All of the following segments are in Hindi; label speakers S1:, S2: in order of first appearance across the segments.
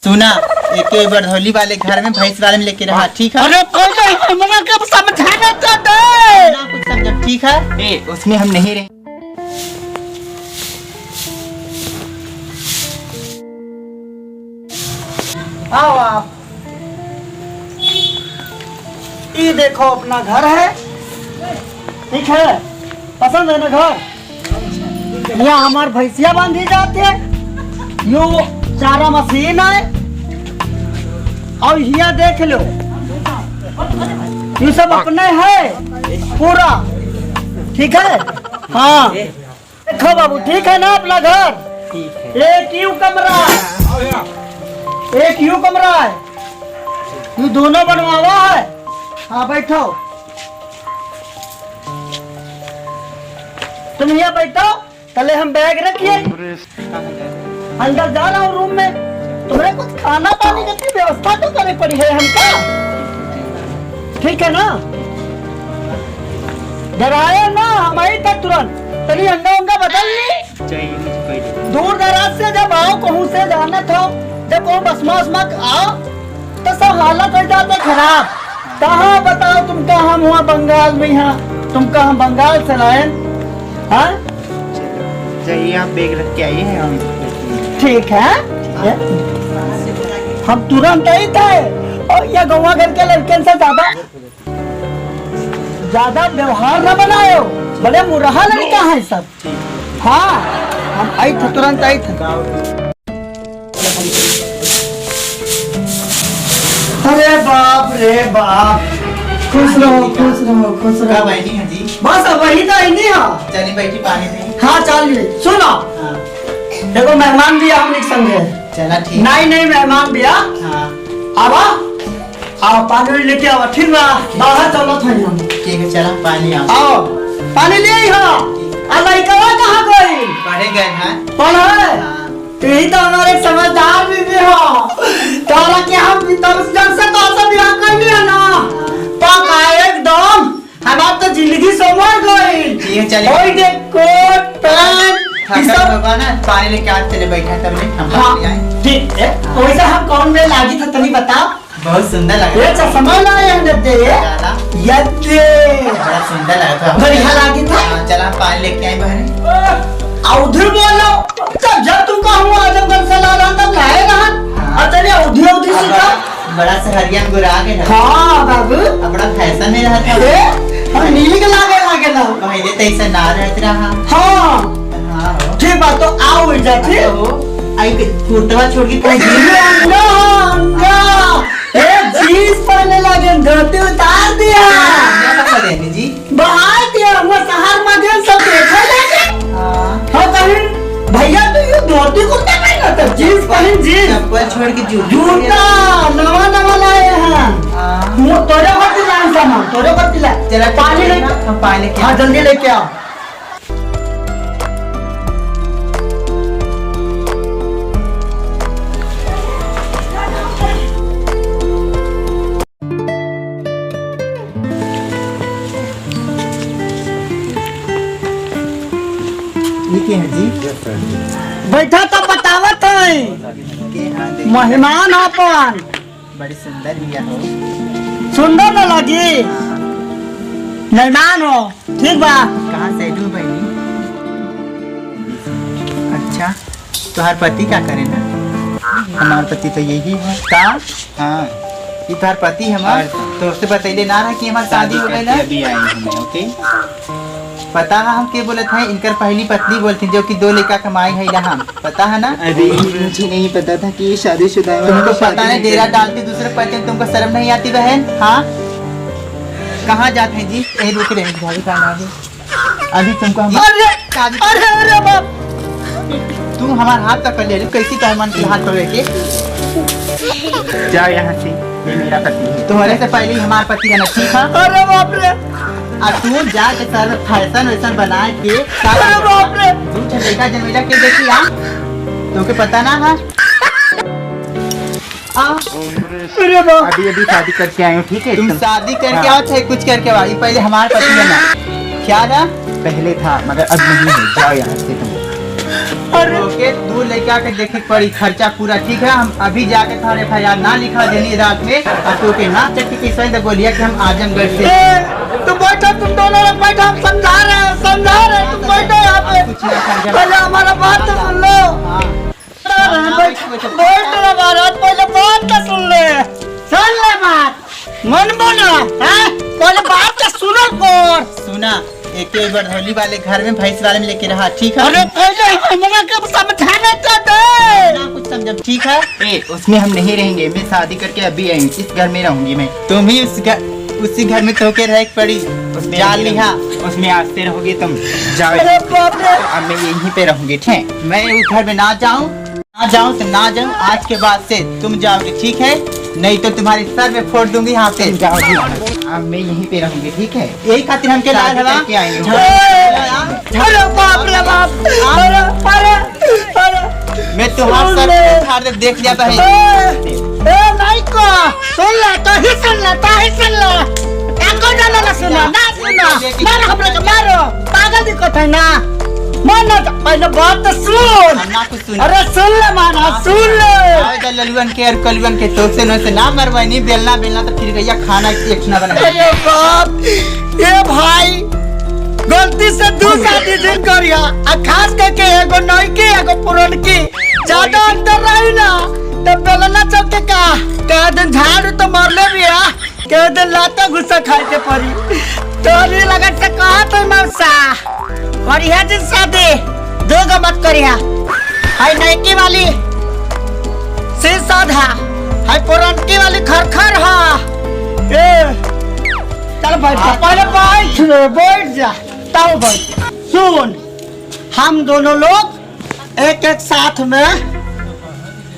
S1: सुना, एक बरधौली वाले घर में भैंस वाले में लेके रहा, ठीक है?
S2: अरे कोई नहीं, हमरा के समझाना चाहते
S1: ना कुछ समझ, ठीक है? उसमें हम नहीं रहे।
S2: आओ आप। ये देखो अपना घर है, ठीक है? पसंद है ना घर? यहाँ हमारे भैंसिया बांधी जाती है, यो चारा मशीन है, और यहाँ देख लो, ये सब अपने है पूरा, ठीक है? हाँ देखो बाबू, ठीक है ना अपना घर? एक यू कमरा, एक यू कमरा है, ये दोनों बनवावा है। हाँ बैठो, तुम यहाँ बैठो, पहले हम बैग रखिए, अंदर जा रहा हूँ रूम में, तुम्हें कुछ खाना पानी की व्यवस्था तो करनी पड़ी है हमका, ठीक है ना? डराए ना, हम आई था तुरंत, तभी अंगा उंगा बदल ली। दूर दराज से जब आओ, कहूँ से जाना था, जब कहूँ बसमा आओ तो सब हालत हो जाते खराब। कहाँ बताओ तुम, कहाँ हम हुआ बंगाल में, यहाँ तुम कहाँ बंगाल से लाए? हाँ
S1: चाहिए, आप बैग रख के आइए हम।
S2: ठीक है, हम तुरंत आई थे, और यह गौवा घर के लड़के से ज्यादा व्यवहार न बनाओ, बड़े मुरहा लड़का है सब। हाँ हम आई थे, तुरंत आई थे। अरे बाप रे बाप, खुश रहो खुश रहो खुश रहो।
S1: बैठी है जी?
S2: बस वही तो आई नहीं। हाँ
S1: चलिए बैठी, पानी दें।
S2: हाँ चलिए, सुनो,
S1: हाँ
S2: देखो मेहमान भी हमने संगे,
S1: चला ठीक।
S2: नहीं मेहमान भी आ,
S1: हाँ
S2: आवा आओ, पानी लेके आओ, ठीक बा? बाहर चलो थे हम।
S1: ठीक है, चला पानी
S2: आओ, पानी ले आई हो। लड़का कहाँ गई?
S1: पढ़े गए हैं।
S2: पढ़े? यही तो हमारे समझदार भी हो, तारा के हम तब से तो सब यहाँ कर लिया ना, पक्का एकदम, हमार तो जिंदगी संवर गई।
S1: ठीक है चलिए।
S2: ओए देख कोट पैंट
S1: होगा ना, पानी लेके आज चले बैठे हैं, तब हम पानी आए।
S2: ठीक है, वैसे हम कौन में लागी था तनी बताओ?
S1: बहुत सुंदर लगा।
S2: ये चश्मा लाए हैं नद्दे, यद्दे
S1: बड़ा सुंदर लगा था।
S2: बढ़िया लागी था।
S1: चला पानी लेके आए बहन।
S2: उधर बोलो, जब तुम कहूँ आजमगढ़ से ला रहा तब लाए रहा, और चलिए उधर उधर सीखा।
S1: बड़ा सहरियन गुरा के।
S2: हाँ बाबू,
S1: बड़ा फैशन में रहा था।
S2: हम नीली के लागे ना,
S1: पहले तो ऐसा ना रहते रहा।
S2: हाँ ठीक बात, तो आओ इधर, ठीक?
S1: आई कुर्तवा छोड़ के
S2: जीन्स पहनने लगे, धोती उतार दिया,
S1: जी
S2: बाहर दिया, वो शहर में सब देखा लगे। हाँ कहीं भैया तो ये धोती कुर्ता पहना था, जीन्स पहन, जीन्स
S1: चप्पल छोड़ के
S2: जूता नवा लाए हैं। तोरे को दिलाए सामान, तोरे को दिलाए।
S1: चला
S2: पानी ले,
S1: हम पानी लेके।
S2: हाँ जल्दी लेके आओ।
S1: ये है जी?
S2: बैठा तो बतावत है, मेहमान अपन
S1: बड़ी सुंदर बिया हो।
S2: सुंदर न लगी, मेहमान हो, ठीक बा?
S1: कहाँ से आइलू बहनी? अच्छा, तुम्हार पति क्या करे ना? हमार पति तो यही है का? हाँ, ये तुम्हार पति हमार तो उससे बतैले ना रहा कि हमार शादी हो गई ना?
S3: अभी आई हूँ, ओके?
S1: पता है हम के बोले थे, इनकर पहली पत्नी बोलती जो कि 2 लड़का कमाई है यहाँ, पता है ना?
S3: अरे मुझे नहीं पता था कि ये शादीशुदा है।
S1: तुमको पता है डेरा डालती दूसरे पति, तुमको शर्म नहीं आती बहन? हाँ कहाँ जाते हैं जी? यही रुक रहे हैं, अभी तुमको हम
S2: अरे बाप,
S1: तुम हमारा हाथ पकड़ ले, कैसी मेहमान के हाथ पकड़ के
S3: जाओ यहाँ से, ये मेरा पति है।
S1: तुम्हारे से पहले ही हमारा पति रहना, ठीक है?
S2: अरे बाप रे,
S1: और तू जाके सर फैशन वैसन बना के
S2: अरे बाप रे,
S1: तू लड़का जमेला के देखी आ, तुमको पता ना है?
S2: अरे बाप,
S3: अभी शादी करके आए हो, ठीक है?
S1: तुम शादी करके आओ चाहे कुछ करके आओ, पहले हमारे पति रहना, क्या ना?
S3: पहले था मगर अब नहीं है, जाओ यहाँ से तुम।
S2: अरे
S1: ओके दू लड़का के देखे के पड़ी खर्चा पूरा ठीक है। हम अभी जाके थाने FIR ना लिखा देनी रात में और तो के ना चक्की के सही बोलिए कि हम आजमगढ़ से।
S2: तुम बैठो, तुम दोनों लोग बैठो, हम समझा रहे हैं तुम बैठो यहाँ पे।
S1: कुछ ना समझा।
S2: पहले हमारा बात तो सुन लो।
S1: हाँ।
S2: बैठ लो महाराज, पहले बात तो सुन ले बात मन बोला है, पहले बात तो सुनो कर।
S1: सुना एक बरधौली वाले घर में भैंस वाले में लेके रहा ठीक है।
S2: अरे पहले हमरा के समझाना तो दे।
S1: ना कुछ समझ ठीक है।
S3: ए, उसमें हम नहीं रहेंगे। मैं शादी करके अभी आई, इस घर में रहूंगी मैं।
S1: तुम ही उसी घर में तो के रह पड़ी जाल लिहा।
S3: उसमें आज से रहोगी तुम। जाओ,
S2: अरे बाप रे,
S3: अब मैं यहीं पे रहूंगी ठीक है।
S1: मैं उस घर में ना जाऊं तो ना जाऊं। आज के बाद से तुम जाओगे ठीक है, नहीं तो तुम्हारे सर में फोड़ दूंगी यहाँ पे।
S3: जाओगी, अब मैं यहीं पे रहूंगी ठीक है।
S1: यही खातिर हमके लाल हवा।
S3: करके आई हूँ।
S2: अरे बाप रे बाप, अरे
S1: मैं तुम्हारे सर पे उखाड़ दे देख लिया बहन।
S2: ए नहीं को सुन ले तो ही सुन ले एको ना सुना मारो हमरा के मारो, पागल दिक्कत है ना। मानो पहले बात तो सुन।
S1: हम ना कुछ सुन।
S2: अरे सुन ले माना, सुन ले।
S1: आवे ललुअन के और कलुअन के तो से ना मरवानी बेलना तो फिर गया खाना एक ना बना।
S2: अरे बाप, ये भाई गलती से दू शादी जिन करिया आ खास करके एगो नई एगो पुरन की ज्यादा अंतर रही ना तो बेलना चलते का दिन झाड़ू तो मरले भी है, के दिन लाता गुस्सा खाए के पड़ी। तोरी लगत से कहा तो मौसा करिया जिन शादी दो गो मत करिया। हाय नईकी वाली से साधा, हाय पुरनकी वाली खरखर हा। ए चल बैठ जा, पहले बैठ जा तब बैठ। सुन, हम दोनों लोग एक साथ में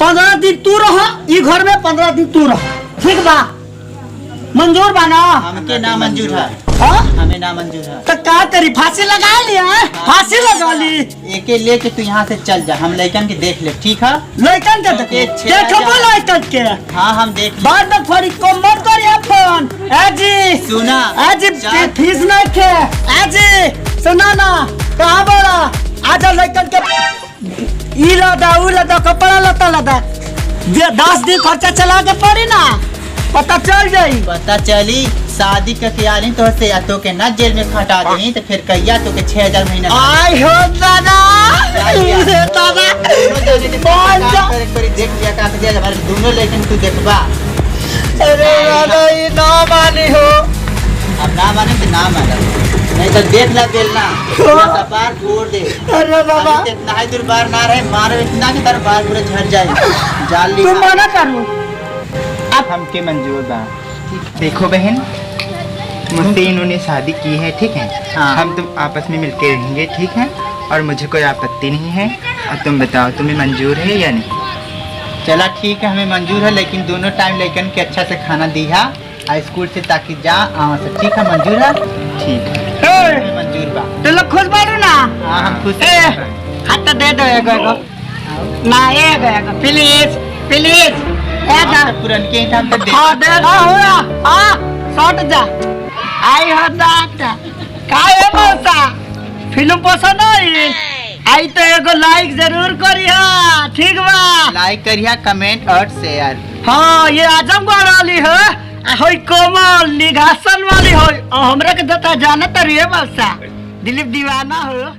S2: 15 दिन तू रह, ई घर में 15 दिन तू रह, ठीक बा? मंजूर बा ना?
S1: हमके ना मंजूर है।
S2: हाँ?
S1: हमें ना मंजूर है।
S2: तो का तेरी फांसी लगा लिया? फांसी लगा ली?
S1: एके लेके तू यहाँ से चल जा, हम लड़कन के देख ले ठीक है।
S2: लड़कन के देखो लड़कन के।
S1: हाँ हम देख ले।
S2: बाद में थोड़ी कम मत करिए फोन। जी
S1: सुना
S2: जी फीस नहीं खे। जी सुना ना, कहाँ बोला आजा लड़कन के ई लदा उ लदा कपड़ा लता लदा 10 दिन खर्चा चला के पड़ी ना, पता चल जाई।
S1: पता चली शादी करके आ रही तो से या तो के ना जेल में खटा देनी तो फिर कहिया तो के 6000 महीना।
S2: आई हो दादा दादा बोल जा।
S1: देख लिया का दिया हमारे दोनों लेकिन तू देखबा।
S2: अरे दादा ये ना मानी हो।
S1: अब ना माने तो ना माने, नहीं तो देख ला बेलना पूरा बार फोड़ दे।
S2: अरे बाबा
S1: अभी इतना ही दूर बार ना रहे, मारो इतना कि दरबार पूरा झड़ जाए। जाल ली
S2: तुम मना करो।
S3: अब हमके मंजूर बा। देखो बहन, मुझसे इन्होंने शादी की है ठीक है।
S1: हाँ।
S3: हम तुम आपस में मिलके रहेंगे ठीक है, और मुझे कोई आपत्ति नहीं है। और तुम बताओ तुम्हें मंजूर है या नहीं?
S1: चला ठीक है हमें मंजूर है, लेकिन दोनों टाइम लेकिन के अच्छा से खाना दिया स्कूल से ताकि जा से ठीक है। मंजूर है?
S3: ठीक है,
S1: हमें मंजूर बा।
S2: तो लोग खुश बारू ना?
S1: हाँ हम खुश
S2: ए
S1: हैं।
S2: हाथ तो दे दो एगो ना, एगो प्लीज प्लीज
S1: पुरन के हम तो दे।
S2: हाँ दे दो हाँ सट जा। आई हो दादा काहे मौसा फिल्म पसंद आई? आई तो एगो लाइक जरूर करिहा, ठीक बा?
S1: लाइक करिया, कमेंट और शेयर।
S2: हाँ ये आजमगढ़ वाली है, होई कोमल निघासन वाली हो, हमरा के दता जानत रहिए मौसा दिलीप दीवाना हो।